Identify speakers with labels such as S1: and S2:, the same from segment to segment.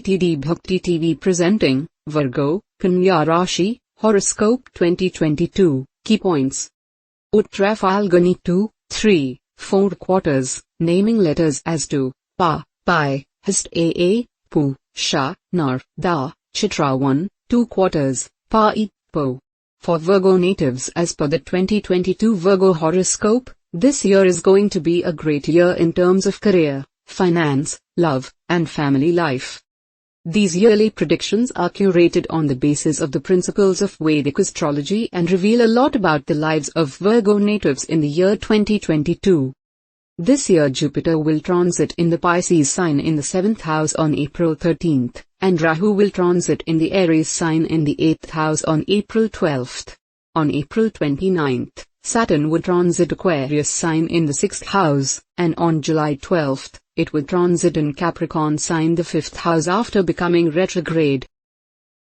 S1: TTD Bhakti TV presenting, Virgo, Kanya Rasi, Horoscope 2022, Key Points. Uttra Falguni 2, 3, 4 quarters, naming letters as to, Pa, Pai, Hist Aa, Pu, Sha, Nar, Da, Chitra 1, 2 quarters, Pa I, Po. For Virgo natives as per the 2022 Virgo horoscope, this year is going to be a great year in terms of career, finance, love, and family life. These yearly predictions are curated on the basis of the principles of Vedic astrology and reveal a lot about the lives of Virgo natives in the year 2022. This year Jupiter will transit in the Pisces sign in the 7th house on April 13th, and Rahu will transit in the Aries sign in the 8th house on April 12th. On April 29th, Saturn would transit Aquarius sign in the 6th house, and on July 12th, it would transit in Capricorn sign the 5th house after becoming retrograde.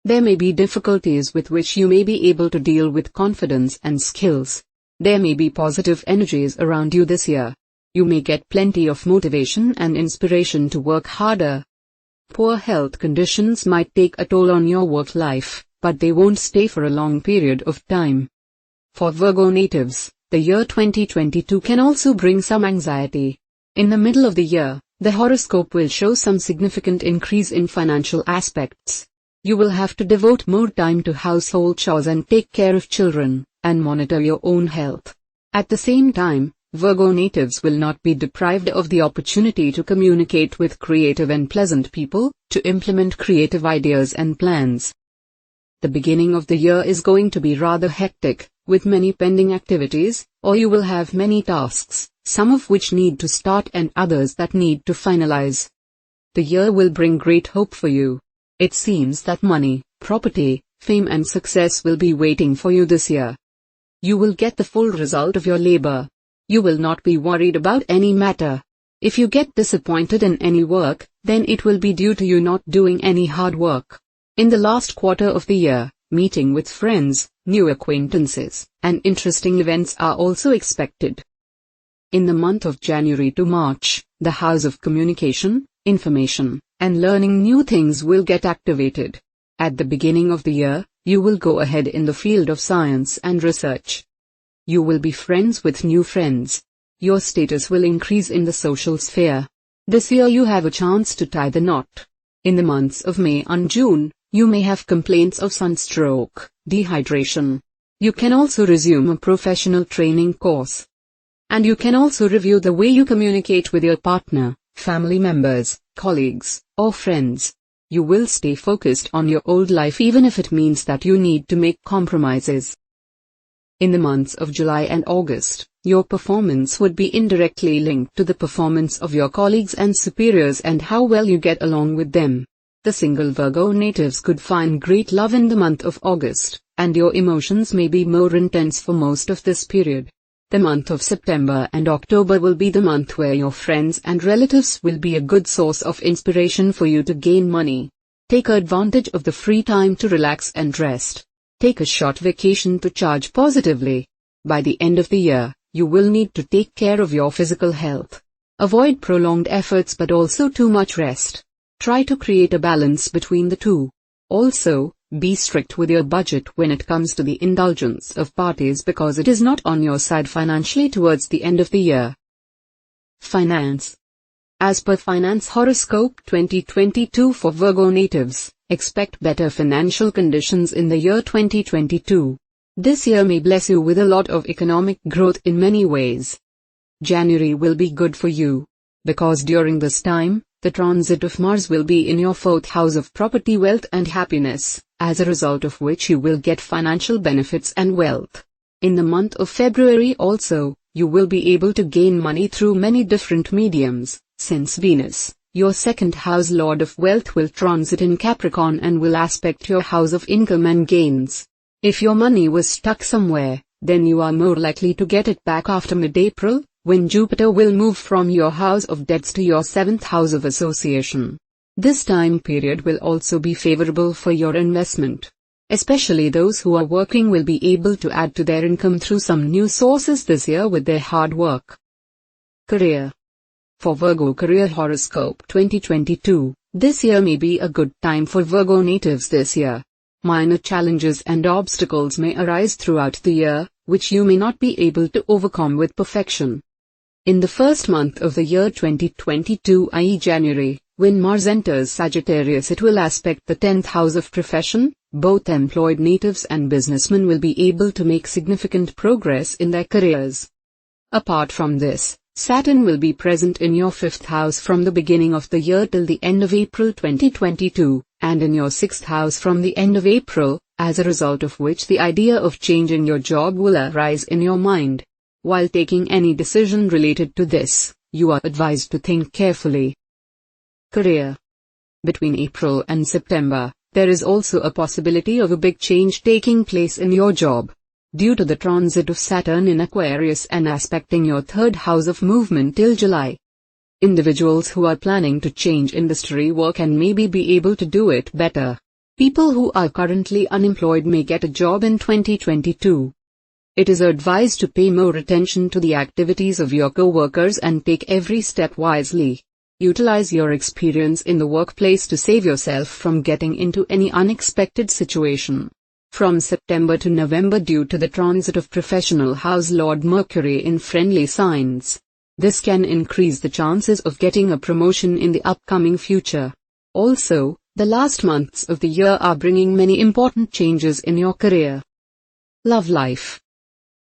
S1: There may be difficulties with which you may be able to deal with confidence and skills. There may be positive energies around you this year. You may get plenty of motivation and inspiration to work harder. Poor health conditions might take a toll on your work life, but they won't stay for a long period of time. For Virgo natives, the year 2022 can also bring some anxiety. In the middle of the year, the horoscope will show some significant increase in financial aspects. You will have to devote more time to household chores and take care of children, and monitor your own health. At the same time, Virgo natives will not be deprived of the opportunity to communicate with creative and pleasant people, to implement creative ideas and plans. The beginning of the year is going to be rather hectic, with many pending activities, or you will have many tasks, some of which need to start and others that need to finalize. The year will bring great hope for you. It seems that money, property, fame and success will be waiting for you this year. You will get the full result of your labor. You will not be worried about any matter. If you get disappointed in any work, then it will be due to you not doing any hard work. In the last quarter of the year, meeting with friends, new acquaintances, and interesting events are also expected. In the month of January to March, the house of communication, information, and learning new things will get activated. At the beginning of the year, you will go ahead in the field of science and research. You will be friends with new friends. Your status will increase in the social sphere. This year you have a chance to tie the knot. In the months of May and June, you may have complaints of sunstroke, dehydration. You can also resume a professional training course. And you can also review the way you communicate with your partner, family members, colleagues, or friends. You will stay focused on your old life even if it means that you need to make compromises. In the months of July and August, your performance would be indirectly linked to the performance of your colleagues and superiors and how well you get along with them. The single Virgo natives could find great love in the month of August, and your emotions may be more intense for most of this period. The month of September and October will be the month where your friends and relatives will be a good source of inspiration for you to gain money. Take advantage of the free time to relax and rest. Take a short vacation to charge positively. By the end of the year, you will need to take care of your physical health. Avoid prolonged efforts but also too much rest. Try to create a balance between the two. Also, be strict with your budget when it comes to the indulgence of parties because it is not on your side financially towards the end of the year. Finance. As per Finance Horoscope 2022 for Virgo natives, expect better financial conditions in the year 2022. This year may bless you with a lot of economic growth in many ways. January will be good for you, because during this time, the transit of Mars will be in your 4th house of property, wealth and happiness, as a result of which you will get financial benefits and wealth. In the month of February also, you will be able to gain money through many different mediums, since Venus, your 2nd house lord of wealth, will transit in Capricorn and will aspect your house of income and gains. If your money was stuck somewhere, then you are more likely to get it back after mid-April, when Jupiter will move from your house of debts to your 7th house of association. This time period will also be favorable for your investment. Especially those who are working will be able to add to their income through some new sources this year with their hard work. Career. For Virgo Career Horoscope 2022, This year may be a good time for Virgo natives this year. Minor challenges and obstacles may arise throughout the year, which you may not be able to overcome with perfection. In the first month of the year 2022, i.e. January, when Mars enters Sagittarius, it will aspect the 10th house of profession. Both employed natives and businessmen will be able to make significant progress in their careers. Apart from this, Saturn will be present in your 5th house from the beginning of the year till the end of April 2022, and in your 6th house from the end of April, as a result of which the idea of changing your job will arise in your mind. While taking any decision related to this, you are advised to think carefully. Career. Between April and September, there is also a possibility of a big change taking place in your job. Due to the transit of Saturn in Aquarius and aspecting your 3rd house of movement till July. Individuals who are planning to change industry work and maybe be able to do it better. People who are currently unemployed may get a job in 2022. It is advised to pay more attention to the activities of your co-workers and take every step wisely. Utilize your experience in the workplace to save yourself from getting into any unexpected situation. From September to November, due to the transit of professional house Lord Mercury in friendly signs, this can increase the chances of getting a promotion in the upcoming future. Also, the last months of the year are bringing many important changes in your career. Love life.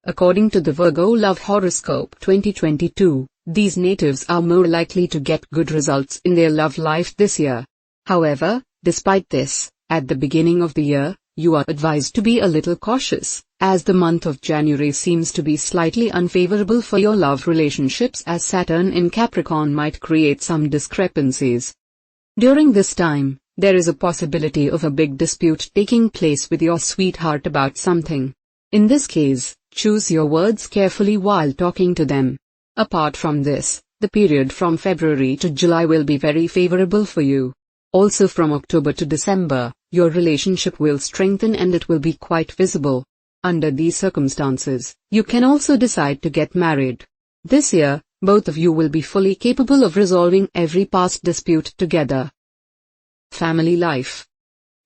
S1: According to the Virgo Love Horoscope 2022, these natives are more likely to get good results in their love life this year. However, despite this, at the beginning of the year, you are advised to be a little cautious, as the month of January seems to be slightly unfavorable for your love relationships, as Saturn in Capricorn might create some discrepancies. During this time, there is a possibility of a big dispute taking place with your sweetheart about something. In this case, choose your words carefully while talking to them. Apart from this, the period from February to July will be very favorable for you. Also from October to December, your relationship will strengthen and it will be quite visible. Under these circumstances, you can also decide to get married. This year, both of you will be fully capable of resolving every past dispute together. Family life.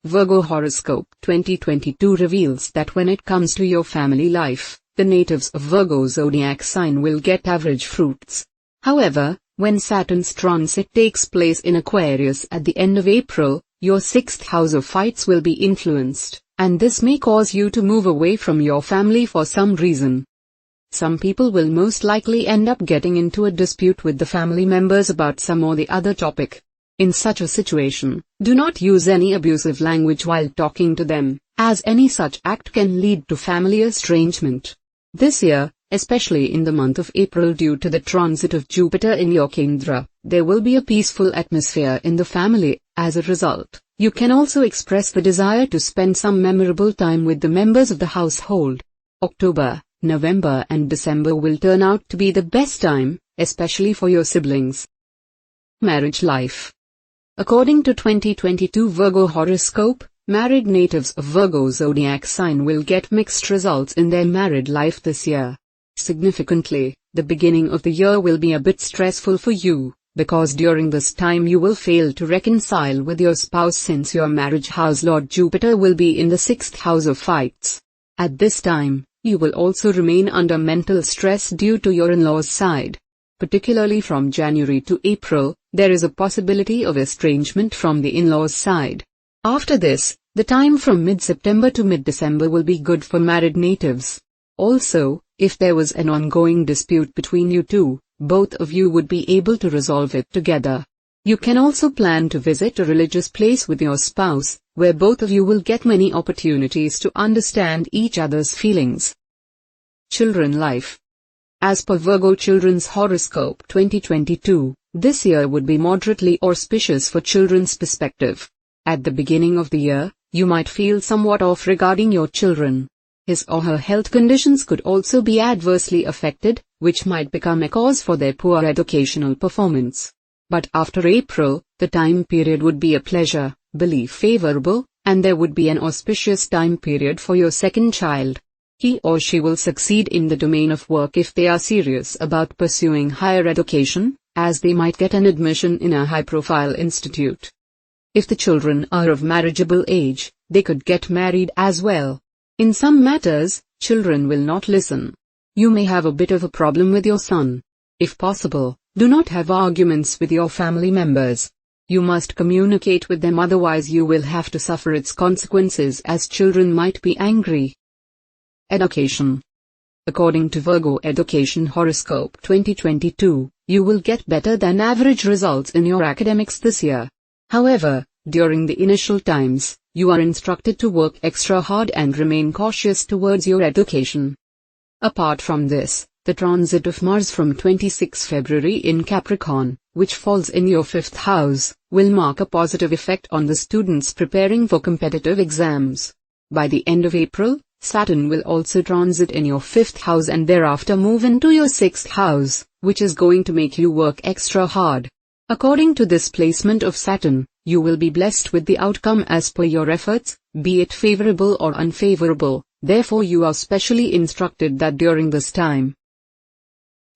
S1: Virgo Horoscope 2022 reveals that when it comes to your family life, the natives of Virgo zodiac sign will get average fruits. However, when Saturn's transit takes place in Aquarius at the end of April, your 6th house of fights will be influenced, and this may cause you to move away from your family for some reason. Some people will most likely end up getting into a dispute with the family members about some or the other topic. In such a situation, do not use any abusive language while talking to them, as any such act can lead to family estrangement. This year, especially in the month of April, due to the transit of Jupiter in your Kendra, there will be a peaceful atmosphere in the family. As a result, you can also express the desire to spend some memorable time with the members of the household. October, November and December will turn out to be the best time, especially for your siblings. Marriage life. According to 2022 Virgo horoscope, married natives of Virgo zodiac sign will get mixed results in their married life this year. Significantly, the beginning of the year will be a bit stressful for you, because during this time you will fail to reconcile with your spouse since your marriage house Lord Jupiter will be in the 6th house of fights. At this time, you will also remain under mental stress due to your in-laws' side. Particularly from January to April, there is a possibility of estrangement from the in-laws' side. After this, the time from mid-September to mid-December will be good for married natives. Also, if there was an ongoing dispute between you two, both of you would be able to resolve it together. You can also plan to visit a religious place with your spouse, where both of you will get many opportunities to understand each other's feelings. Children life. As per Virgo Children's Horoscope 2022, this year would be moderately auspicious for children's perspective. At the beginning of the year, you might feel somewhat off regarding your children. His or her health conditions could also be adversely affected, which might become a cause for their poor educational performance. But after April, the time period would be a pleasure, belief favorable, and there would be an auspicious time period for your second child. He or she will succeed in the domain of work if they are serious about pursuing higher education, as they might get an admission in a high-profile institute. If the children are of marriageable age, they could get married as well. In some matters, children will not listen. You may have a bit of a problem with your son. If possible, do not have arguments with your family members. You must communicate with them, otherwise you will have to suffer its consequences, as children might be angry. Education. According to Virgo Education Horoscope 2022, you will get better than average results in your academics this year. However, during the initial times, you are instructed to work extra hard and remain cautious towards your education. Apart from this, the transit of Mars from 26 February in Capricorn, which falls in your 5th house, will mark a positive effect on the students preparing for competitive exams. By the end of April, Saturn will also transit in your 5th house and thereafter move into your 6th house, which is going to make you work extra hard. According to this placement of Saturn, you will be blessed with the outcome as per your efforts, be it favorable or unfavorable. Therefore you are specially instructed that during this time,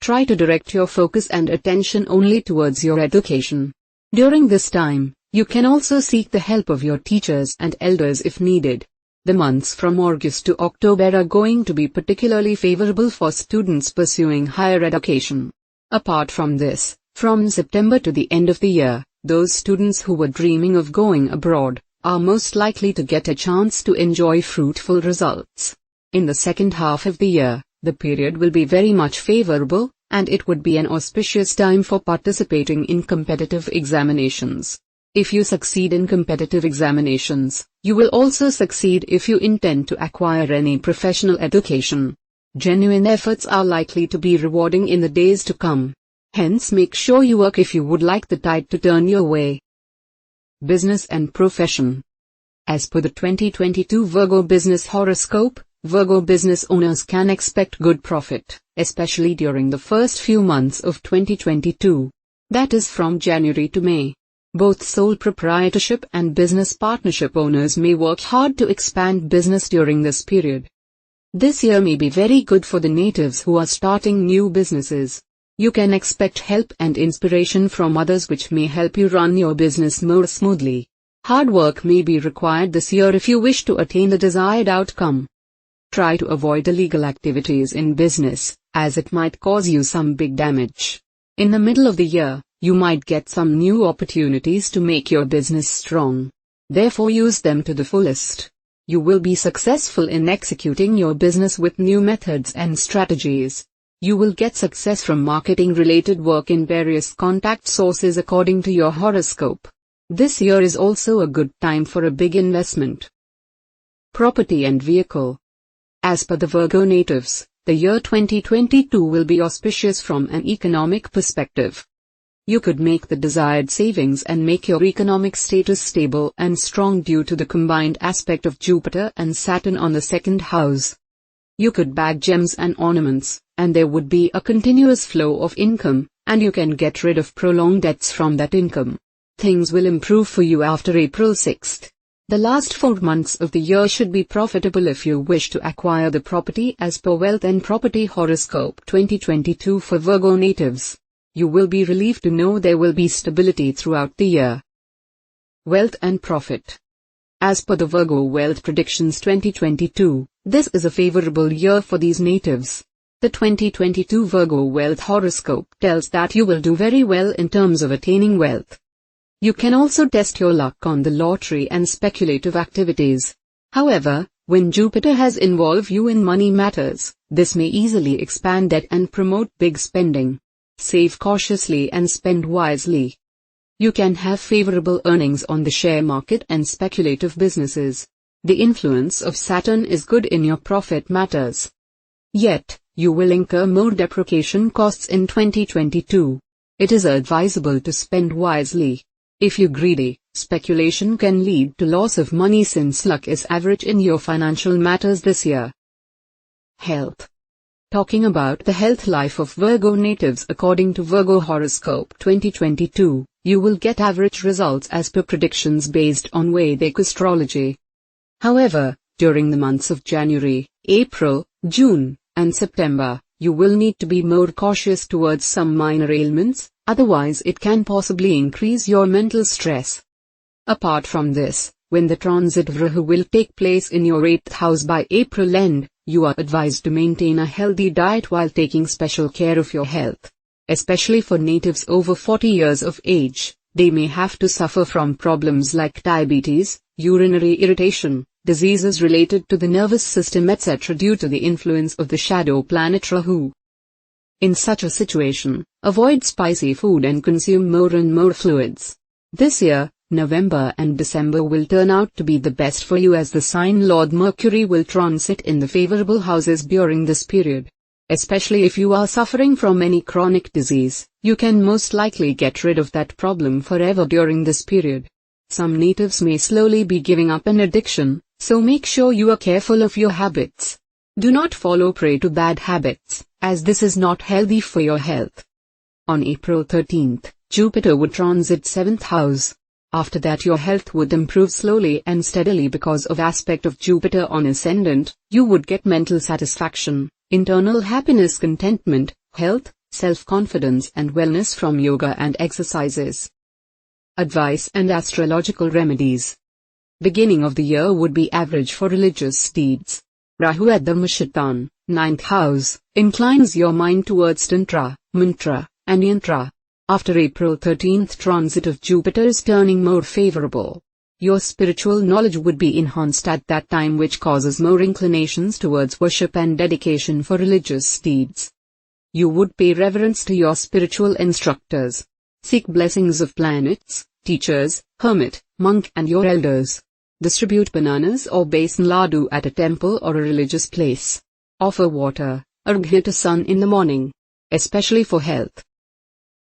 S1: try to direct your focus and attention only towards your education. During this time, you can also seek the help of your teachers and elders if needed. The months from August to October are going to be particularly favorable for students pursuing higher education. Apart from this, from September to the end of the year, those students who were dreaming of going abroad are most likely to get a chance to enjoy fruitful results. In the second half of the year, the period will be very much favorable, and it would be an auspicious time for participating in competitive examinations. If you succeed in competitive examinations, you will also succeed if you intend to acquire any professional education. Genuine efforts are likely to be rewarding in the days to come. Hence make sure you work if you would like the tide to turn your way. Business and profession. As per the 2022 Virgo Business Horoscope, Virgo business owners can expect good profit, especially during the first few months of 2022. That is from January to May. Both sole proprietorship and business partnership owners may work hard to expand business during this period. This year may be very good for the natives who are starting new businesses. You can expect help and inspiration from others which may help you run your business more smoothly. Hard work may be required this year if you wish to attain the desired outcome. Try to avoid illegal activities in business, as it might cause you some big damage. In the middle of the year, you might get some new opportunities to make your business strong. Therefore use them to the fullest. You will be successful in executing your business with new methods and strategies. You will get success from marketing-related work in various contact sources according to your horoscope. This year is also a good time for a big investment. Property and vehicle. As per the Virgo natives, the year 2022 will be auspicious from an economic perspective. You could make the desired savings and make your economic status stable and strong due to the combined aspect of Jupiter and Saturn on the 2nd house. You could bag gems and ornaments, and there would be a continuous flow of income, and you can get rid of prolonged debts from that income. Things will improve for you after April 6th. The last 4 months of the year should be profitable if you wish to acquire the property as per Wealth and Property Horoscope 2022 for Virgo natives. You will be relieved to know there will be stability throughout the year. Wealth and profit. As per the Virgo Wealth Predictions 2022, this is a favorable year for these natives. The 2022 Virgo Wealth Horoscope tells that you will do very well in terms of attaining wealth. You can also test your luck on the lottery and speculative activities. However, when Jupiter has involved you in money matters, this may easily expand debt and promote big spending. Save cautiously and spend wisely. You can have favorable earnings on the share market and speculative businesses. The influence of Saturn is good in your profit matters. Yet, you will incur more depreciation costs in 2022. It is advisable to spend wisely. If you're greedy, speculation can lead to loss of money since luck is average in your financial matters this year. Health. Talking about the health life of Virgo natives according to Virgo Horoscope 2022, you will get average results as per predictions based on Vedic astrology. However, during the months of January, April, June, and September, you will need to be more cautious towards some minor ailments, otherwise it can possibly increase your mental stress. Apart from this, when the transit of Rahu will take place in your 8th house by April end, you are advised to maintain a healthy diet while taking special care of your health. Especially for natives over 40 years of age, they may have to suffer from problems like diabetes, urinary irritation, diseases related to the nervous system etc. due to the influence of the shadow planet Rahu. In such a situation, avoid spicy food and consume more and more fluids. This year, November and December will turn out to be the best for you as the sign Lord Mercury will transit in the favorable houses during this period. Especially if you are suffering from any chronic disease, you can most likely get rid of that problem forever during this period. Some natives may slowly be giving up an addiction, so make sure you are careful of your habits. Do not fall prey to bad habits, as this is not healthy for your health. On April 13th, Jupiter would transit 7th house. After that your health would improve slowly and steadily because of aspect of Jupiter on ascendant. You would get mental satisfaction, internal happiness, contentment, health, self-confidence and wellness from yoga and exercises. Advice and astrological remedies. Beginning of the year would be average for religious deeds. Rahu at Dharmashatan, 9th house, inclines your mind towards Tantra, Mantra, and Yantra. After April 13th, transit of Jupiter is turning more favorable. Your spiritual knowledge would be enhanced at that time, which causes more inclinations towards worship and dedication for religious deeds. You would pay reverence to your spiritual instructors. Seek blessings of planets, teachers, hermit, monk and your elders. Distribute bananas or besan laddu at a temple or a religious place. Offer water, arghya to sun in the morning. Especially for health.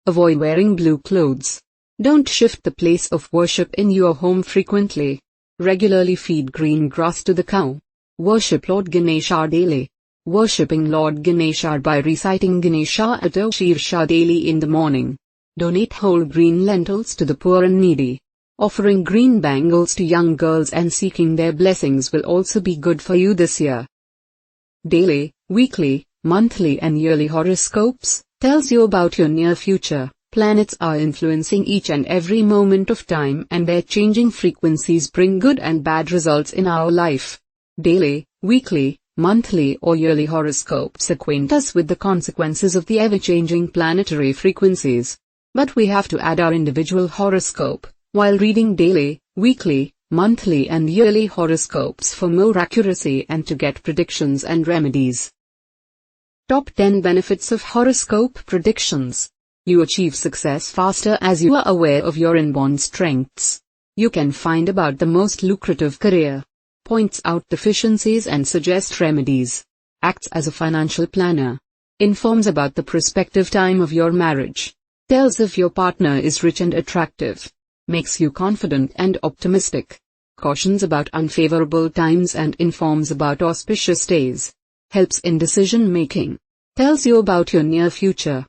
S1: Avoid wearing blue clothes. Don't shift the place of worship in your home frequently. Regularly feed green grass to the cow. Worship Lord Ganesha daily. Worshipping Lord Ganesha by reciting Ganesha Atto Shirsha daily in the morning. Donate whole green lentils to the poor and needy. Offering green bangles to young girls and seeking their blessings will also be good for you this year. Daily, weekly, monthly and yearly horoscopes tells you about your near future. Planets are influencing each and every moment of time, and their changing frequencies bring good and bad results in our life. Daily, weekly, monthly or yearly horoscopes acquaint us with the consequences of the ever-changing planetary frequencies. But we have to add our individual horoscope, while reading daily, weekly, monthly and yearly horoscopes for more accuracy and to get predictions and remedies. Top 10 benefits of horoscope predictions. You achieve success faster as you are aware of your inborn strengths. You can find about the most lucrative career. Points out deficiencies and suggest remedies. Acts as a financial planner. Informs about the prospective time of your marriage. Tells if your partner is rich and attractive. Makes you confident and optimistic. Cautions about unfavorable times and informs about auspicious days. Helps in decision making. Tells you about your near future.